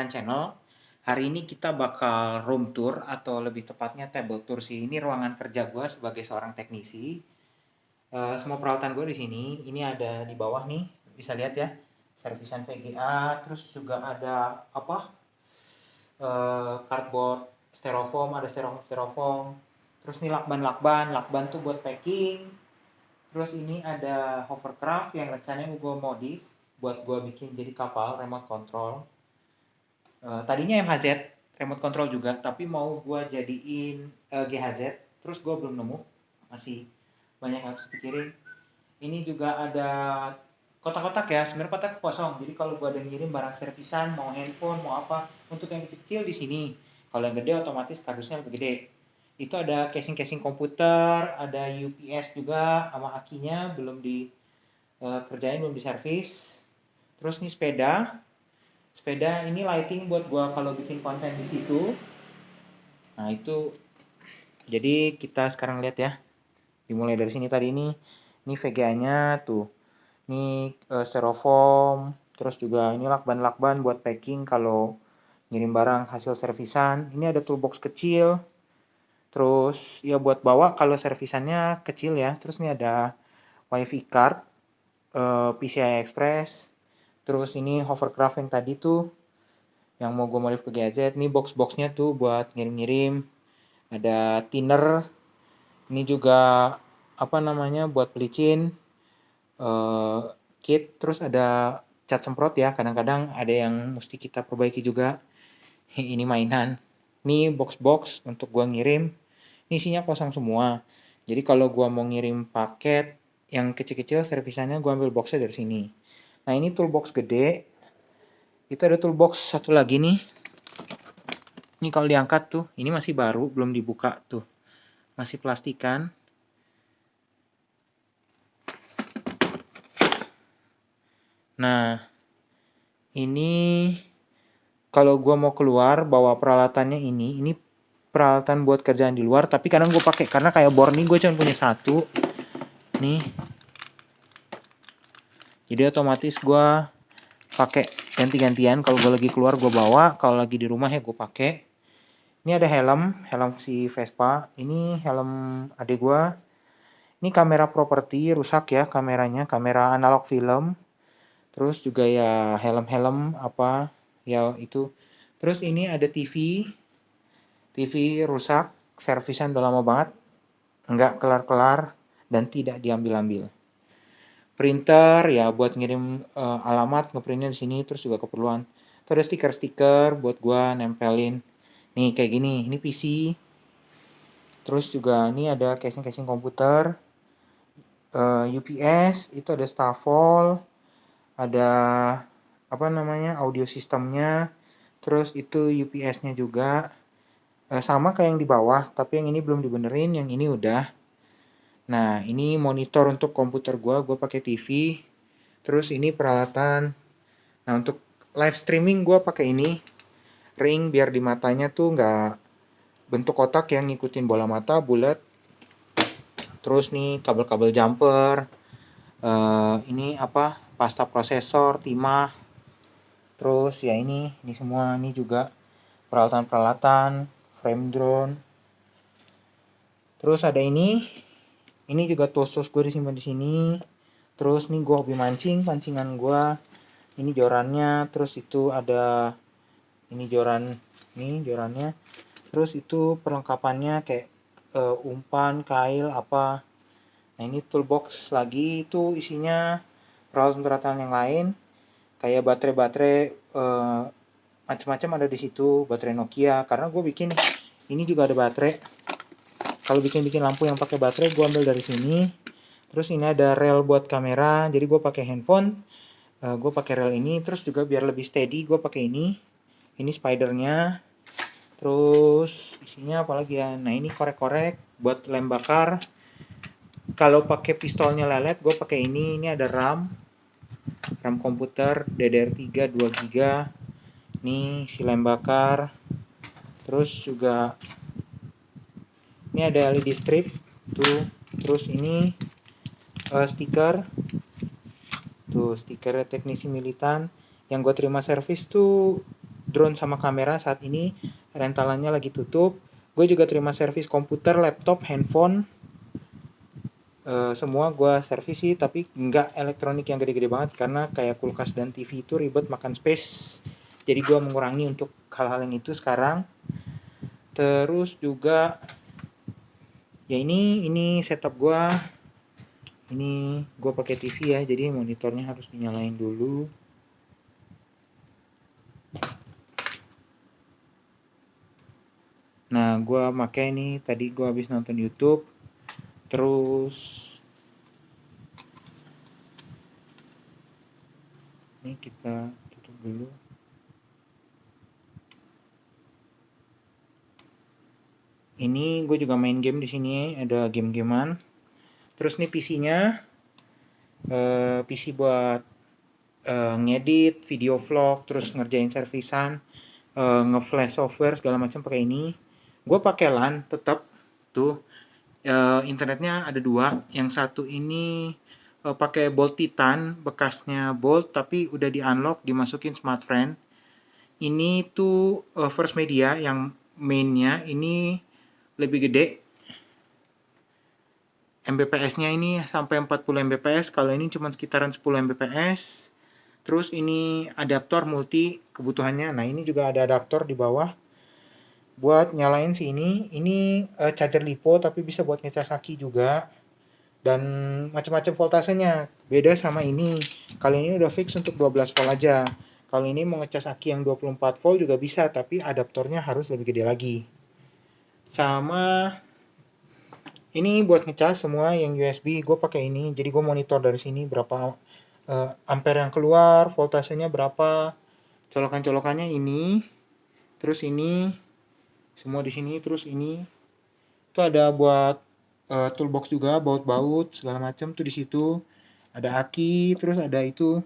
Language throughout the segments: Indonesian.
Perawatan Channel. Hari ini kita bakal room tour atau lebih tepatnya table tour sih. Ini ruangan kerja gue sebagai seorang teknisi. Semua peralatan gue di sini. Ini ada di bawah nih, bisa lihat ya. Servisan VGA, terus juga ada cardboard styrofoam, ada styrofoam. Terus nih lakban tuh buat packing. Terus ini ada hovercraft yang rencananya gue modif buat gue bikin jadi kapal remote control. Tadinya MHZ remote control juga, tapi mau gue jadiin GHZ, terus gue belum nemu, masih banyak yang harus pikirin. Ini juga ada kotak-kotak ya, sebenarnya kotak kosong. Jadi kalau gue ada ngirim barang servisan, mau handphone, mau apa, untuk yang kecil-kecil di sini. Kalau yang gede otomatis kardusnya lebih gede. Itu ada casing-casing komputer, ada UPS juga sama akinya belum dikerjain, belum diservis. Terus nih sepeda ini lighting buat gua kalau bikin konten di situ. Nah itu, jadi kita sekarang lihat ya, dimulai dari sini. Tadi ini VGA-nya tuh, ini styrofoam, terus juga ini lakban buat packing kalau ngirim barang hasil servisan. Ini ada toolbox kecil, terus ya buat bawa kalau servisannya kecil ya. Terus ini ada wifi card, PCI Express, terus ini hovercraft yang tadi tuh yang mau gue modif ke GZ. Ini box-boxnya tuh buat ngirim-ngirim. Ada thinner, ini juga buat pelicin, kit. Terus ada cat semprot ya, kadang-kadang ada yang mesti kita perbaiki juga. Ini mainan. Ini box-box untuk gua ngirim. Ini isinya kosong semua. Jadi kalau gua mau ngirim paket yang kecil-kecil, servisannya gua ambil boxnya dari sini. Nah ini toolbox gede. Itu ada toolbox satu lagi nih. Ini kalau diangkat tuh, ini masih baru, belum dibuka tuh. Masih plastikan. Nah, ini kalau gua mau keluar bawa peralatannya ini peralatan buat kerjaan di luar, tapi kadang gue pakai karena kayak bor nih gue cuma punya satu. Nih. Jadi otomatis gue pakai ganti-gantian. Kalau gue lagi keluar gue bawa, kalau lagi di rumah ya gue pakai. Ini ada helm si Vespa. Ini helm adik gue. Ini kamera properti rusak ya kameranya, kamera analog film. Terus juga ya helm-helm ya itu. Terus ini ada TV rusak, servisan udah lama banget, nggak kelar-kelar dan tidak diambil-ambil. Printer ya buat ngirim alamat, ngeprintnya di sini. Terus juga keperluan. Terus ada stiker-stiker buat gua nempelin. Nih kayak gini, ini PC. Terus juga ini ada casing-casing komputer, UPS, itu ada Stavol, ada audio sistemnya. Terus itu UPS-nya juga sama kayak yang di bawah, tapi yang ini belum dibenerin, yang ini udah. Nah, ini monitor untuk komputer gua pakai TV. Terus ini peralatan. Nah, untuk live streaming gua pakai ini ring biar di matanya tuh nggak bentuk kotak yang ngikutin bola mata, bulat. Terus nih kabel-kabel jumper. Ini pasta prosesor, timah. Terus ya ini semua ini juga peralatan-peralatan, frame drone. Terus ada ini juga tools gue disimpan di sini. Terus nih gue hobi mancing, pancingan gue. Ini jorannya, terus itu ada ini jorannya. Terus itu perlengkapannya kayak umpan, kail, apa. Nah ini toolbox lagi, itu isinya peralatan-peralatan yang lain. Kayak baterai macam-macam ada di situ, baterai Nokia. Karena gue bikin ini juga ada baterai. Kalau bikin lampu yang pakai baterai gue ambil dari sini. Terus ini ada rel buat kamera, jadi gue pakai handphone. Gue pakai rel ini. Terus juga biar lebih steady gue pakai ini. Ini spidernya. Terus isinya apalagi ya? Nah ini korek-korek buat lem bakar. Kalau pakai pistolnya lelet, gue pakai ini. Ini ada RAM komputer DDR3 2GB. Ini si lem bakar. Terus juga ini ada LED strip tuh. Terus ini stiker tuh, stiker teknisi militan yang gue terima servis tuh drone sama kamera saat ini rentalannya lagi tutup. Gue juga terima servis komputer, laptop, handphone, semua gue servis sih, tapi nggak elektronik yang gede-gede banget karena kayak kulkas dan TV itu ribet makan space. Jadi gue mengurangi untuk hal-hal yang itu sekarang. Terus juga ya ini setup gue. Ini gue pakai TV ya, jadi monitornya harus dinyalain dulu. Nah, gue pakai ini tadi gue habis nonton YouTube. Terus ini kita tutup dulu. Ini gue juga main game di sini, ada game-gamean. Terus nih PC-nya, PC buat ngedit video vlog, terus ngerjain servisan, nge-flash software segala macam pakai ini. Gue pakai LAN tetap tuh. Internetnya ada dua. Yang satu ini pakai Bolt Titan, bekasnya Bolt tapi udah di unlock, dimasukin SmartFriend. Ini tuh First Media yang mainnya ini lebih gede. Mbps-nya ini sampai 40 Mbps, kalau ini cuma sekitaran 10 Mbps. Terus ini adaptor multi kebutuhannya. Nah, ini juga ada adaptor di bawah buat nyalain si ini. Ini charger LiPo tapi bisa buat ngecas aki juga. Dan macam-macam voltasenya. Beda sama ini. Kali ini udah fix untuk 12 volt aja. Kalau ini mau ngecas aki yang 24 volt juga bisa, tapi adaptornya harus lebih gede lagi. Sama ini buat ngecas semua yang USB, gue pakai ini. Jadi gue monitor dari sini berapa ampere yang keluar, voltasenya berapa, colokan-colokannya ini, terus ini, semua di sini, terus ini. Itu ada buat toolbox juga, baut-baut segala macam tuh di situ. Ada aki, terus ada itu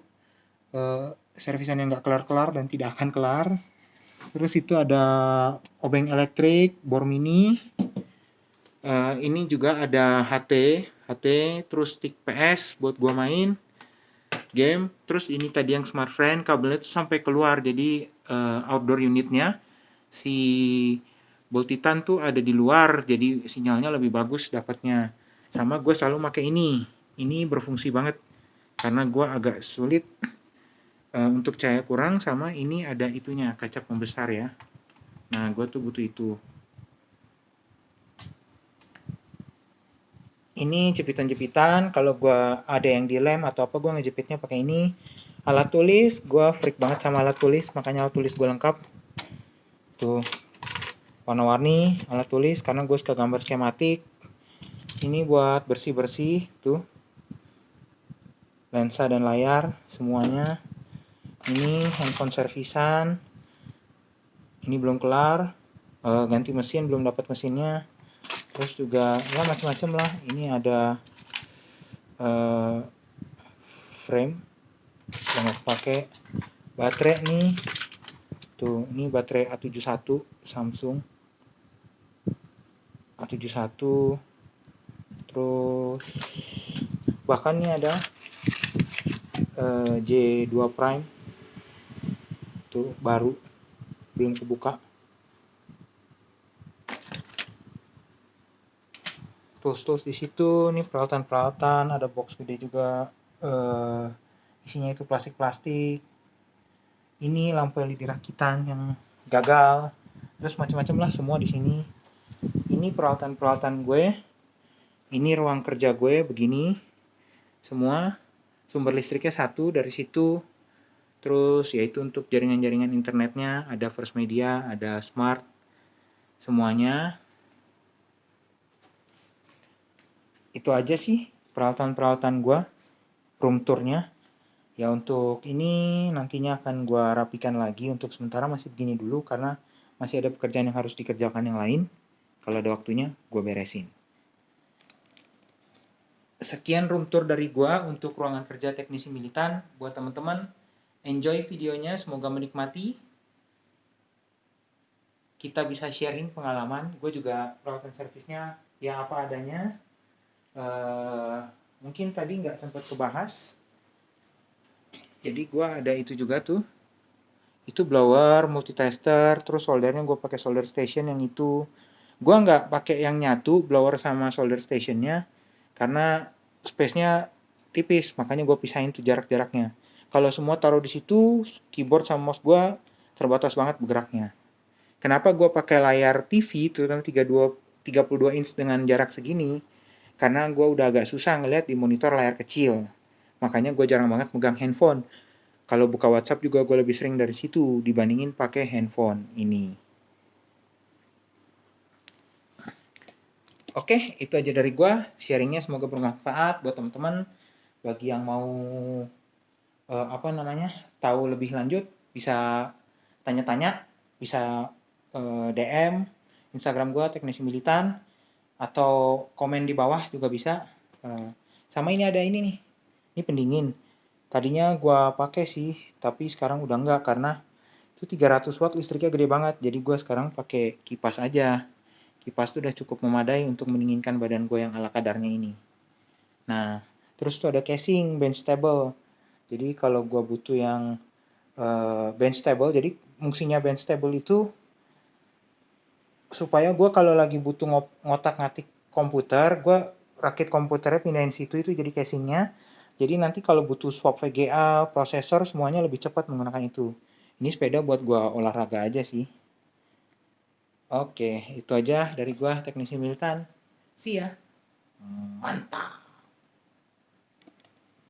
servisan yang nggak kelar-kelar dan tidak akan kelar. Terus itu ada obeng elektrik, bor mini. Ini juga ada HT, terus stick PS buat gua main game. Terus ini tadi yang SmartFriend, kabelnya tuh sampai keluar. Jadi outdoor unitnya si Bolt Titan tuh ada di luar, jadi sinyalnya lebih bagus dapatnya. Sama gue selalu pakai ini berfungsi banget karena gue agak sulit untuk cahaya kurang. Sama ini ada itunya, kaca pembesar ya. Nah, gue tuh butuh itu. Ini jepitan-jepitan, kalau gue ada yang dilem atau apa, gue ngejepitnya pakai ini. Alat tulis, gue freak banget sama alat tulis, makanya alat tulis gue lengkap. Tuh, warna-warni alat tulis karena gue suka gambar skematik. Ini buat bersih-bersih, tuh. Lensa dan layar, semuanya. Ini handphone servisan. Ini belum kelar, ganti mesin, belum dapat mesinnya. Terus juga ya macam-macam lah. Ini ada frame yang aku pakai. Baterai nih, tuh ini baterai A71 Samsung A71. Terus bahkan nih ada J2 Prime tuh baru, belum kebuka. Tools di situ nih, peralatan-peralatan, ada box gede juga, isinya itu plastik-plastik. Ini lampu LED rakitan yang gagal, terus macam-macam lah semua di sini. Ini peralatan-peralatan gue. Ini ruang kerja gue begini. Semua sumber listriknya satu dari situ. Terus yaitu untuk jaringan-jaringan internetnya ada First Media, ada Smart, semuanya. Itu aja sih peralatan-peralatan gue, room tournya. Ya untuk ini nantinya akan gue rapikan lagi. Untuk sementara masih begini dulu karena masih ada pekerjaan yang harus dikerjakan yang lain. Kalau ada waktunya gue beresin. Sekian room tour dari gue untuk ruangan kerja teknisi militan. Buat teman-teman, enjoy videonya, semoga menikmati. Kita bisa sharing pengalaman. Gue juga peralatan servisnya ya apa adanya. Mungkin tadi nggak sempat kebahas. Jadi gue ada itu juga tuh, Itu blower, multitester, terus soldernya gue pakai solder station yang itu. Gue nggak pakai yang nyatu blower sama solder stationnya karena space-nya tipis, makanya gue pisahin tuh jarak-jaraknya. Kalau semua taruh di situ, keyboard sama mouse gue terbatas banget bergeraknya. Kenapa gue pakai layar TV terutama 32 inch dengan jarak segini? Karena gue udah agak susah ngeliat di monitor layar kecil. Makanya gue jarang banget megang handphone. Kalau buka WhatsApp juga gue lebih sering dari situ dibandingin pakai handphone ini. Oke, itu aja dari gue. Sharingnya semoga bermanfaat buat teman-teman. Bagi yang mau tahu lebih lanjut bisa tanya-tanya, bisa DM Instagram gue Teknisi Militan atau komen di bawah juga bisa. Sama ini ada ini nih, ini pendingin. Tadinya gue pakai sih, tapi sekarang udah enggak karena itu 300 watt listriknya gede banget. Jadi gue sekarang pakai kipas aja. Kipas itu udah cukup memadai untuk mendinginkan badan gue yang ala kadarnya ini. Nah, terus tuh ada casing bench table. Jadi kalau gue butuh yang bench table, jadi fungsinya bench table itu supaya gue kalau lagi butuh ngotak-ngatik komputer, gue rakit komputernya pindahin situ itu jadi casingnya. Jadi nanti kalau butuh swap VGA, prosesor semuanya lebih cepat menggunakan itu. Ini sepeda buat gue olahraga aja sih. Oke, itu aja dari gue Teknisi Militan. See ya. Mantap.